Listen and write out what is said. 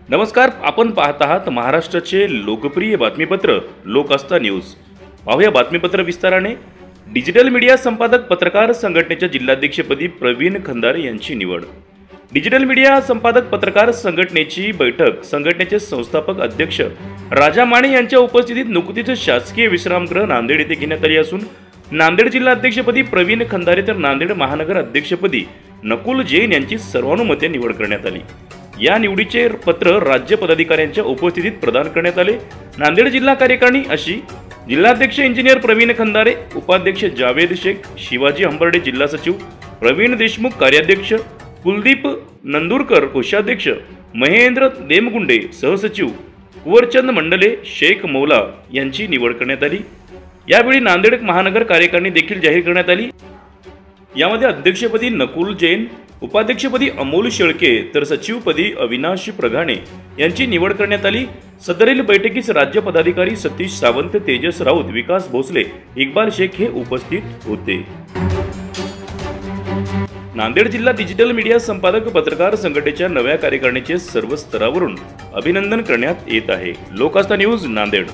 नमस्कार, आपण पाहत आहात महाराष्ट्राचे लोकप्रिय बातमीपत्र लोकआस्था न्यूज। पाहूया बातमीपत्र विस्ताराने। डिजिटल मीडिया संपादक पत्रकार संघटनेच्या जिल्हाध्यक्षपदी प्रवीण खंदारे यांची निवड। डिजिटल मीडिया संपादक पत्रकार संघटनेची बैठक संघटनेचे संस्थापक अध्यक्ष राजा माने यांच्या उपस्थितीत नुकतीच शासकीय विश्रामगृह नांदेड येथे घेण्यात आली असून नांदेड जिल्हाध्यक्षपदी प्रवीण खंदारे तर नांदेड महानगर अध्यक्षपदी नकुल जैन यांची सर्वानुमते निवड करण्यात आली। या निवडीचे पत्र राज्य पदाधिकाऱ्यांच्या उपस्थितीत प्रदान करण्यात आले। नांदेड जिल्हा कार्यकारिणी अशी जिल्हाध्यक्ष इंजिनियर प्रवीण खंदारे, उपाध्यक्ष जावेद शेख, शिवाजी हंबर्डे जिल्हा सचिव, प्रवीण देशमुख कार्याध्यक्ष, कुलदीप नंदुरकर कोषाध्यक्ष, महेंद्र देमगुंडे सहसचिव, कुवरचंद मंडले, शेख मौला यांची निवड करण्यात आली। यावेळी नांदेड महानगर कार्यकारिणी देखील जाहीर करण्यात आली। यामध्ये अध्यक्षपदी नकुल जैन, उपाध्यक्षपदी अमोल शेळके तर सचिवपदी अविनाश प्रघाणे यांची निवड करण्यात आली। सदरील बैठकीस राज्य पदाधिकारी सतीश सावंत, तेजस राऊत, विकास भोसले, इक्बाल शेख हे उपस्थित होते। नांदेड जिल्हा डिजिटल मीडिया संपादक पत्रकार संघटनेच्या नव्या कार्यकारिणीचे सर्व स्तरावरून अभिनंदन करण्यात येत आहे। लोकआस्था न्यूज नांदेड।